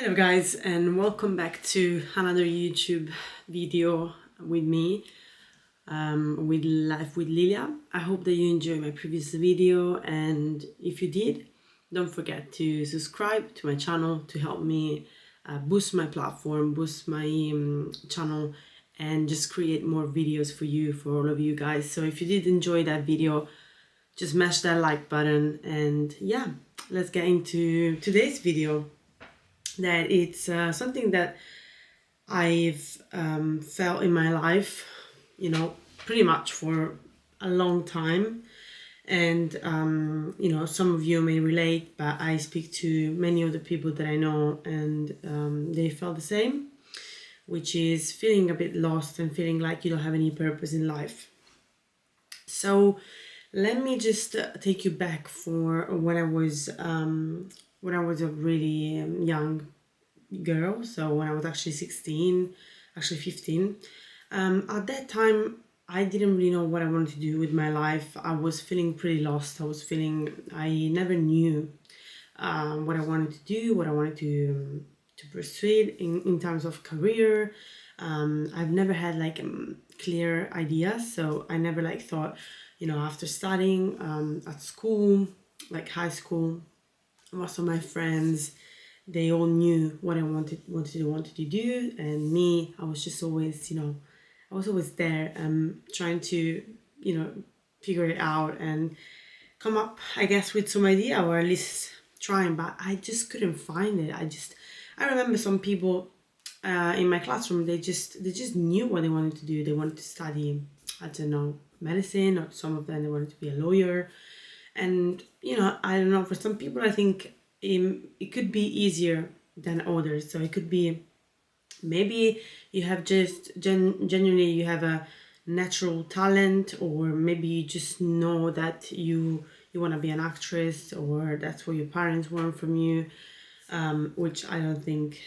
Hello guys, and welcome back to another YouTube video with me, with Life with Lilia. I hope that you enjoyed my previous video, and if you did, don't forget to subscribe to my channel to help me boost my platform, boost my channel, and just create more videos for you, for all of you guys. So if you did enjoy that video, just smash that like button, and yeah, let's get into today's video. That it's something that I've felt in my life, pretty much for a long time. And, some of you may relate, but I speak to many of the people that I know, and they felt the same, which is feeling a bit lost and feeling like you don't have any purpose in life. So let me just take you back for when I was a really young girl. So when I was actually 16, actually 15, at that time, I didn't really know what I wanted to do with my life. I was feeling pretty lost. I never knew what I wanted to do, what I wanted to pursue in terms of career. I've never had clear ideas. So I never thought, after studying at school, like high school, most of my friends, they all knew what I wanted to do, and me, I was just always, I was always there, trying to, figure it out and come up, I guess, with some idea, or at least trying, but I just couldn't find it. I remember some people in my classroom, they just knew what they wanted to do. They wanted to study, I don't know, medicine, or some of them, they wanted to be a lawyer. And, I don't know, for some people, I think it could be easier than others. So it could be, maybe you have just genuinely, you have a natural talent, or maybe you just know that you want to be an actress, or that's what your parents want from you, which I don't think,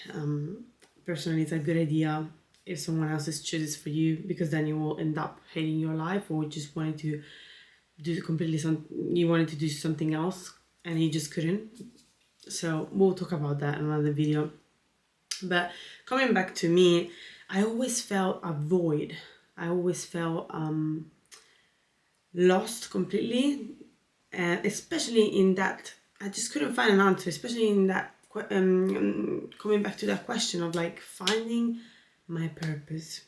personally, it's a good idea if someone else chooses for you, because then you will end up hating your life, or just wanting to you wanted to do something else and you just couldn't. So we'll talk about that in another video. But coming back to me, I always felt a void. I always felt lost completely, and especially in that I just couldn't find an answer, especially in that coming back to that question of finding my purpose,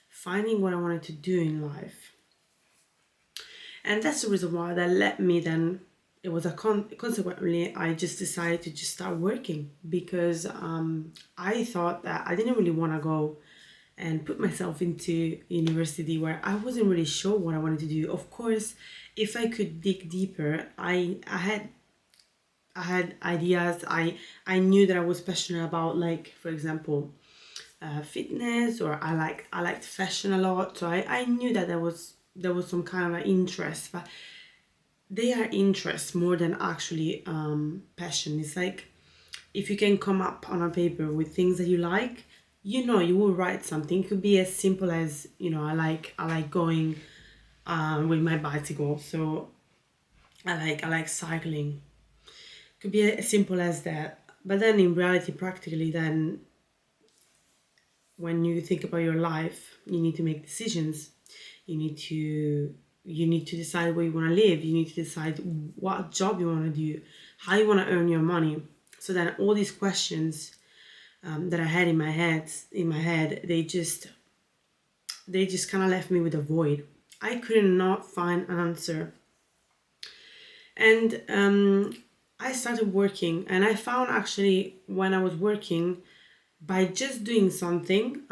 finding what I wanted to do in life. And that's the reason why that led me then, it was consequently, I just decided to just start working, because I thought that I didn't really want to go and put myself into university where I wasn't really sure what I wanted to do. Of course, if I could dig deeper, I had ideas. I knew that I was passionate about, for example, fitness, or I liked fashion a lot. So I knew that there was some kind of an interest, but they are interests more than actually passion. It's like, if you can come up on a paper with things that you like, you will write something. It could be as simple as, I like going with my bicycle, so I like cycling. It could be as simple as that. But then in reality, practically, then when you think about your life, you need to make decisions. You need to decide where you want to live. You need to decide what job you want to do, how you want to earn your money. So then all these questions that I had in my head, they just kind of left me with a void. I could not find an answer. And I started working, and I found, actually, when I was working, by just doing something,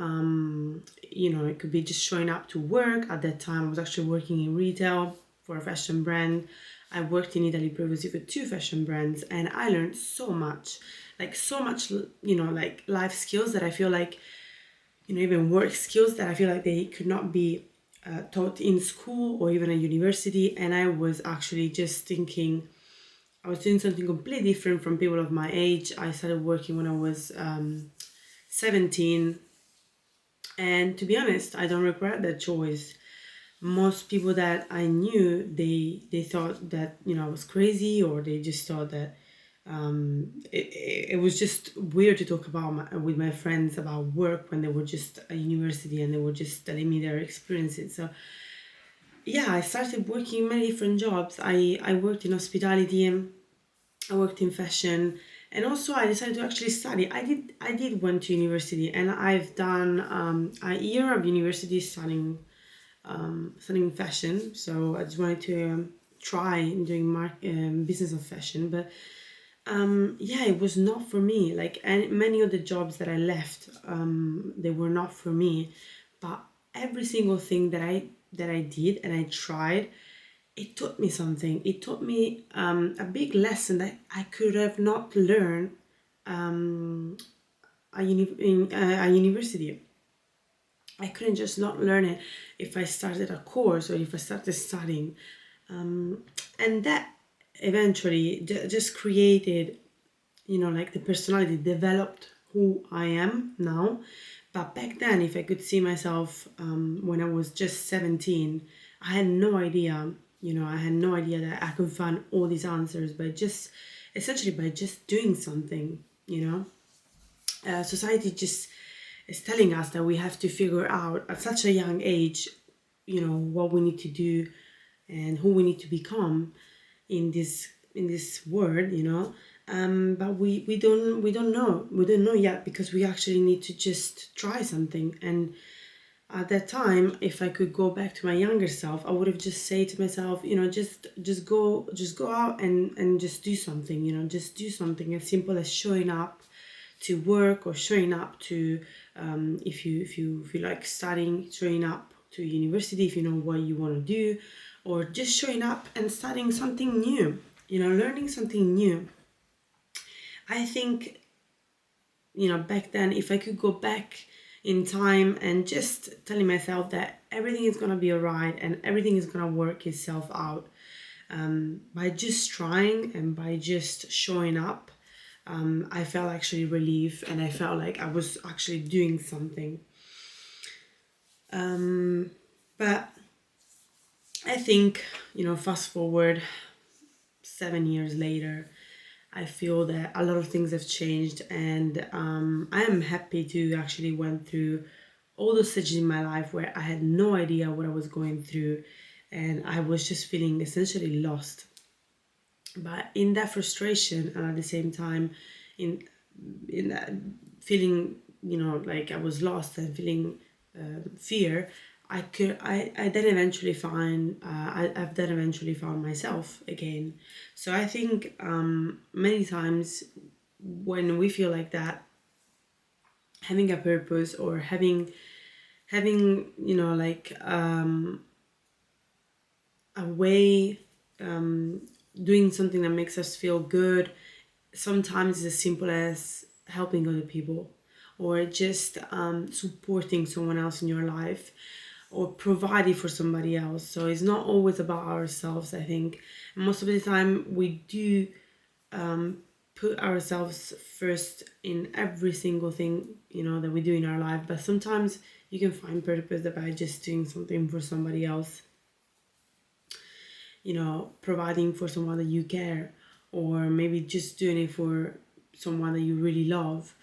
it could be just showing up to work. At that time, I was actually working in retail for a fashion brand. I worked in Italy previously for 2 fashion brands, and I learned so much, life skills that I feel like, even work skills that I feel like they could not be taught in school or even at university. And I was actually just thinking, I was doing something completely different from people of my age. I started working when I was 17, and to be honest, I don't regret that choice. Most people that I knew, they thought that I was crazy, or they just thought that It was just weird to talk about with my friends about work when they were just at university and they were just telling me their experiences. So yeah, I started working many different jobs. I worked in hospitality, I worked in fashion, and also I decided to actually study. I did went to university, and I've done a year of university studying fashion. So I just wanted to try doing business of fashion, but yeah, it was not for me. Like, and many of the jobs that I left, they were not for me. But every single thing that I did and I tried, it taught me something. It taught me a big lesson that I could have not learned in a university. I couldn't just not learn it if I started a course or if I started studying. And that eventually just created, like the personality, developed who I am now. But back then, if I could see myself when I was just 17, I had no idea, I had no idea that I could find all these answers by just, essentially by just doing something, Society just is telling us that we have to figure out at such a young age, what we need to do and who we need to become in this world, but we don't know yet, because we actually need to just try something. And at that time, if I could go back to my younger self, I would have just said to myself, just go out and just do something, just do something as simple as showing up to work, or showing up to if you feel like studying, showing up to university if you know what you want to do, or just showing up and studying something new, learning something new. I think, back then, if I could go back in time and just telling myself that everything is going to be all right and everything is going to work itself out, by just trying and by just showing up, I felt actually relief, and I felt like I was actually doing something. But I think, fast forward 7 years later, I feel that a lot of things have changed, and I am happy to actually went through all those stages in my life where I had no idea what I was going through, and I was just feeling essentially lost. But in that frustration, and at the same time, in in that feeling, like I was lost and feeling fear, I then eventually I've then eventually found myself again. So I think many times when we feel like that, having a purpose, or having like a way, doing something that makes us feel good, sometimes it's as simple as helping other people, or just supporting someone else in your life, or providing for somebody else. So it's not always about ourselves, I think. And most of the time we do put ourselves first in every single thing, that we do in our life. But sometimes you can find purpose by just doing something for somebody else, providing for someone that you care, or maybe just doing it for someone that you really love,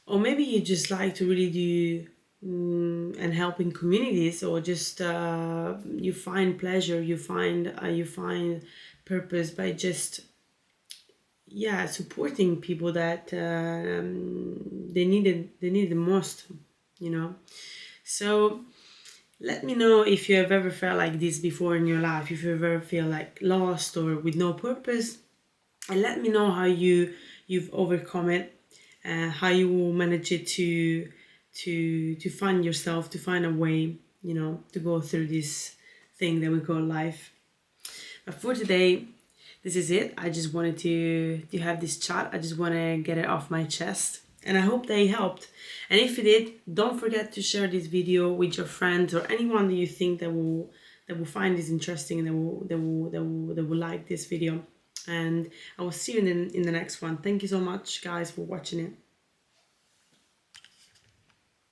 or maybe you just like to really do and help in communities, or just you find pleasure, you find purpose by just supporting people that they need the most, so let me know if you have ever felt like this before in your life, if you ever feel like lost or with no purpose, and let me know how you've overcome it, how you will manage it to find yourself, to find a way, to go through this thing that we call life. But for today, this is it. I just wanted to have this chat. I just want to get it off my chest, and I hope they helped. And if you did, don't forget to share this video with your friends or anyone that you think that will find this interesting, and that will like this video. And I will see you in the next one. Thank you so much, guys, for watching it.